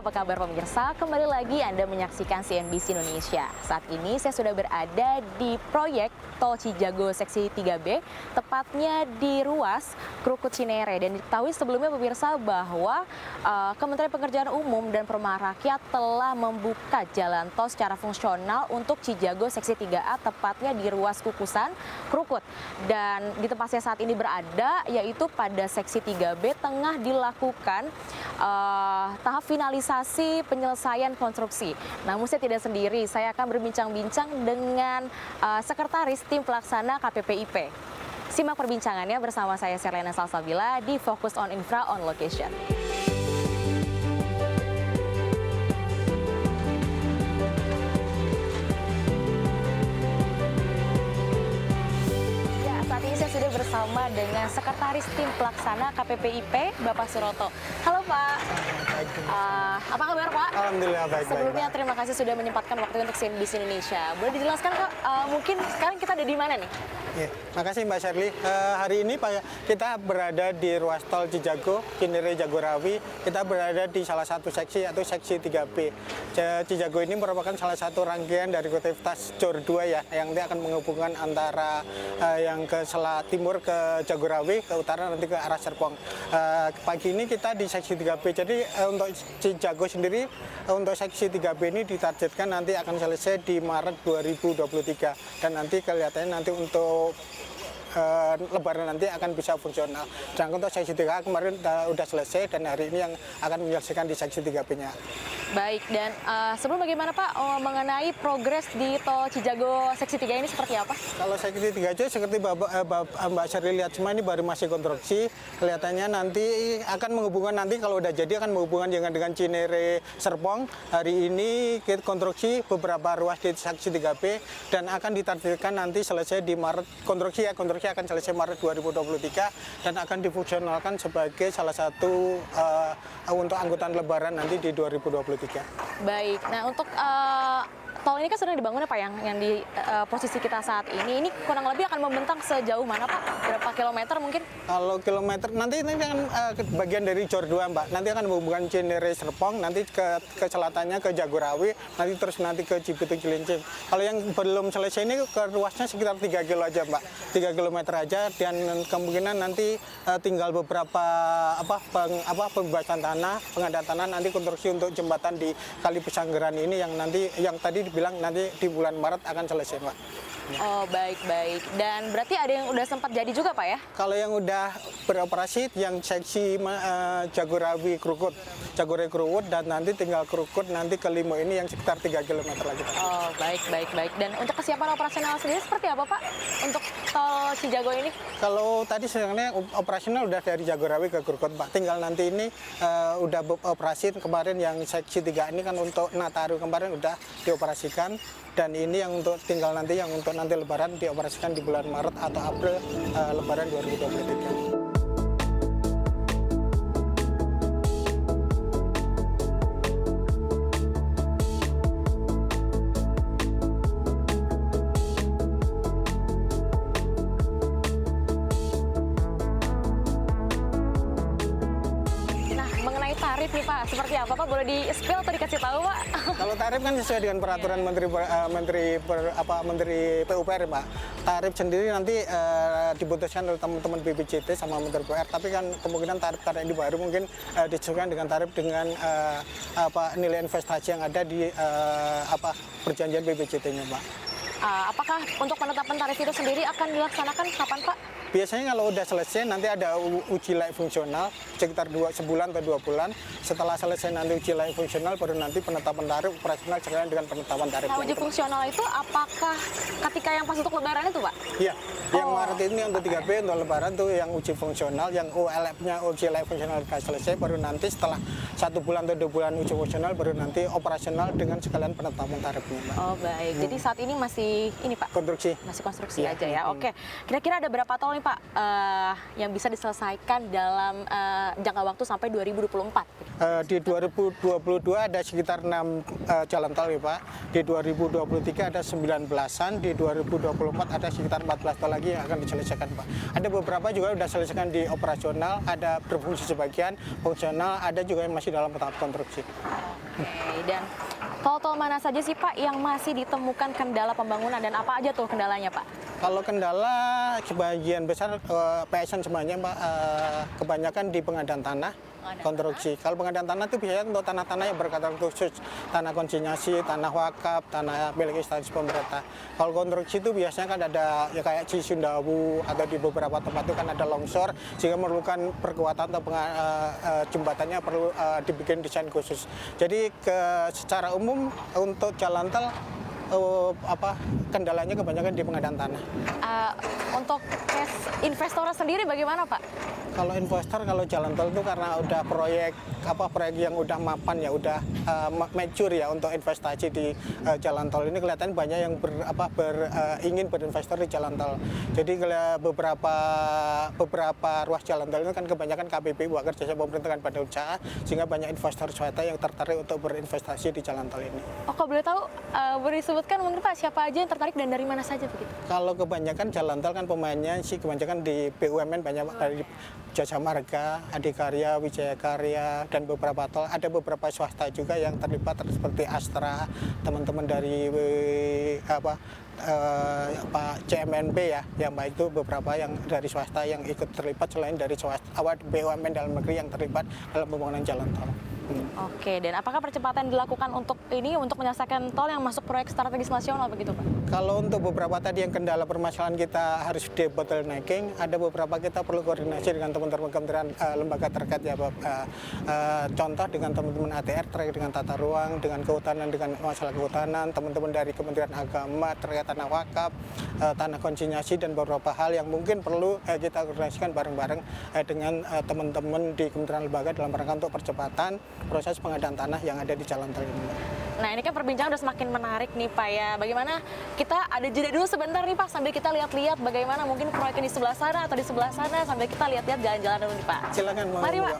apa kabar pemirsa? Kembali lagi Anda menyaksikan CNBC Indonesia. Saat ini saya sudah berada di proyek Tol Cijago Seksi 3B, tepatnya di ruas Krukut Cinere. Dan diketahui sebelumnya pemirsa bahwa Kementerian Pekerjaan Umum dan Perumahan Rakyat telah membuka jalan tol secara fungsional untuk Cijago Seksi 3A, tepatnya di ruas Kukusan, Krukut. Dan di tempat saya saat ini berada, yaitu pada Seksi 3B, tengah dilakukan tahap finalisasi penyelesaian konstruksi. Namun saya tidak sendiri, saya akan berbincang-bincang dengan Sekretaris Tim Pelaksana KPPIP. Simak perbincangannya bersama saya Serlena Salsabila di Focus on Infra on Location. Saya sudah bersama dengan Sekretaris Tim Pelaksana KPPIP, Bapak Suroto. Halo Pak. Apa kabar Pak? Alhamdulillah baik. Sebelumnya terima kasih sudah menyempatkan waktu untuk CNBC Indonesia. Boleh dijelaskan Kak, mungkin sekarang kita ada di mana nih? Ya, makasih Mbak Shirley. Hari ini kita berada di ruas tol Cijago, Cinere Jagorawi. Kita berada di salah satu seksi, yaitu seksi 3B. Cijago ini merupakan salah satu rangkaian dari konektivitas JOR 2 ya, yang dia akan menghubungkan antara yang ke timur ke Jagorawi, ke utara nanti ke arah Serpong. Pagi ini kita di seksi 3B. Jadi untuk Cijago sendiri, untuk seksi 3B ini ditargetkan nanti akan selesai di Maret 2023. Dan nanti kelihatannya nanti untuk Lebaran nanti akan bisa fungsional. Dan untuk seksi 3A kemarin sudah selesai dan hari ini yang akan menyelesaikan di seksi 3B-nya. Baik, dan sebelum bagaimana Pak mengenai progres di Tol Cijago Seksi 3 ini seperti apa? Kalau seksi 3 aja seperti Mbak Shirley lihat semua ini baru masih konstruksi. Kelihatannya nanti akan menghubungkan, nanti kalau udah jadi akan menghubungkan dengan Cinere Serpong. Hari ini kita konstruksi beberapa ruas di seksi 3B dan akan ditargetkan nanti selesai di Maret. Konstruksi akan selesai Maret 2023 dan akan difungsionalkan sebagai salah satu untuk angkutan Lebaran nanti di 2023. Baik, nah untuk tol ini kan sedang dibangun ya Pak, yang di posisi kita saat ini kurang lebih akan membentang sejauh mana Pak? Berapa kilometer mungkin? Kalau kilometer, nanti akan bagian dari JOR 2 Mbak, nanti akan menghubungkan Cinere Serpong, nanti ke selatannya ke Jagorawi, nanti ke Cibitung Cilincing. Kalau yang belum selesai ini ke ruasnya sekitar 3 kilo aja Mbak, 3 kilometer aja, dan kemungkinan nanti tinggal beberapa pembebasan tanah, pengadaan tanah, nanti konstruksi untuk jembatan di Kali Pesanggeran ini yang tadi bilang nanti di bulan Maret akan selesai, Pak. Oh, baik. Dan berarti ada yang udah sempat jadi juga, Pak ya? Kalau yang udah beroperasi, yang seksi Jagorawi Krukut, dan nanti tinggal Krukut nanti ke Limo ini yang sekitar 3 km lagi, Pak. Oh, baik. Dan untuk kesiapan operasional sendiri seperti apa, Pak? Untuk tol Cijago ini? Kalau tadi sebenarnya operasional udah dari Jagorawi ke Krukut, Pak. Tinggal nanti ini udah operasi kemarin yang seksi 3 ini kan untuk Nataru kemarin udah dioperasikan. Dan ini yang untuk tinggal nanti yang untuk nanti Lebaran dioperasikan di bulan Maret atau April Lebaran 2023. Tarif nih Pak, seperti apa Pak? Boleh di-spill atau dikasih tahu Pak? Kalau tarif kan sesuai dengan peraturan Menteri PUPR Pak. Tarif sendiri nanti diputuskan oleh teman-teman BPJT sama Menteri PUPR. Tapi kan kemungkinan tarif karena ini baru mungkin disesuaikan dengan tarif dengan nilai investasi yang ada di perjanjian BPJT-nya Pak. Apakah untuk penetapan tarif itu sendiri akan dilaksanakan kapan Pak? Biasanya kalau udah selesai nanti ada uji layak fungsional sekitar sebulan atau 2 bulan. Setelah selesai nanti uji layak fungsional baru nanti penetapan tarif operasional sekalian dengan penetapan tarif. Nah, uji fungsional itu apakah ketika yang pas untuk Lebaran itu Pak? Iya, yang Maret ini untuk 3B untuk Lebaran tuh yang uji fungsional, yang ULF-nya uji layak fungsional sudah selesai, baru nanti setelah 1 bulan atau 2 bulan uji fungsional baru nanti operasional dengan sekalian penetapan tarifnya Pak. Oh baik, jadi saat ini masih ini Pak? Konstruksi. Masih konstruksi aja ya, oke. Kira-kira ada berapa tol nih Pak yang bisa diselesaikan dalam jangka waktu sampai 2024? Di 2022 ada sekitar 6 jalan tol ya Pak. Di 2023 ada 19-an, di 2024 ada sekitar 14 tol lagi yang akan diselesaikan Pak. Ada beberapa juga sudah selesaikan di operasional, ada berfungsi sebagian, fungsional, ada juga yang masih dalam tahap konstruksi. Oke, dan tol-tol mana saja sih Pak yang masih ditemukan kendala pembangunan dan apa aja tuh kendalanya Pak? Kalau kendala sebagian besar PSN semuanya Pak, kebanyakan di pengadaan tanah, konstruksi. Kalau pengadaan tanah itu biasanya untuk tanah-tanah yang berkaitan khusus, tanah konsinyasi, tanah wakaf, tanah milik instansi pemerintah. Kalau konstruksi itu biasanya kan ada ya kayak Cisundawu atau di beberapa tempat itu kan ada longsor sehingga memerlukan perkuatan atau jembatannya perlu dibikin desain khusus. Jadi secara umum untuk jalan tol kendalanya kebanyakan di pengadaan tanah. Untuk investor sendiri bagaimana Pak? Kalau investor, kalau jalan tol itu karena udah proyek yang udah mapan ya, udah mature ya untuk investasi di jalan tol ini, kelihatan banyak yang ingin berinvestor di jalan tol. Jadi beberapa ruas jalan tol ini kan kebanyakan KPP buat kerjasama pemerintah dengan badan usaha, sehingga banyak investor swasta yang tertarik untuk berinvestasi di jalan tol ini. Oh, kalau boleh tahu boleh disebutkan mungkin Pak siapa aja yang tertarik dan dari mana saja begitu? Kalau kebanyakan jalan tol kan pemainnya sih kebanyakan di BUMN, banyak dari Jasa Marga, Adikarya, Wijaya Karya, dan beberapa tol. Ada beberapa swasta juga yang terlibat seperti Astra, teman-teman dari CMNP ya, yang baik itu beberapa yang dari swasta yang ikut terlibat selain dari swasta BUMN dalam negeri yang terlibat dalam pembangunan jalan tol. Oke, dan apakah percepatan dilakukan untuk menyelesaikan tol yang masuk proyek strategis nasional begitu Pak? Kalau untuk beberapa tadi yang kendala permasalahan kita harus debottlenecking, ada beberapa kita perlu koordinasi dengan teman-teman kementerian lembaga terkait ya Pak. Contoh dengan teman-teman ATR terkait dengan tata ruang, dengan kehutanan, dengan masalah kehutanan, teman-teman dari Kementerian Agama terkait tanah wakaf, tanah konsinyasi, dan beberapa hal yang mungkin perlu kita koordinasikan bareng-bareng dengan teman-teman di Kementerian Lembaga dalam rangka untuk percepatan proses pengadaan tanah yang ada di jalan tol ini. Nah, ini kan perbincangan udah semakin menarik nih Pak ya. Bagaimana kita ada jeda dulu sebentar nih Pak sambil kita lihat-lihat bagaimana mungkin proyek di sebelah sana atau di sebelah sana sambil kita lihat-lihat jalan-jalan dulu nih Pak. Silakan. Mari Pak.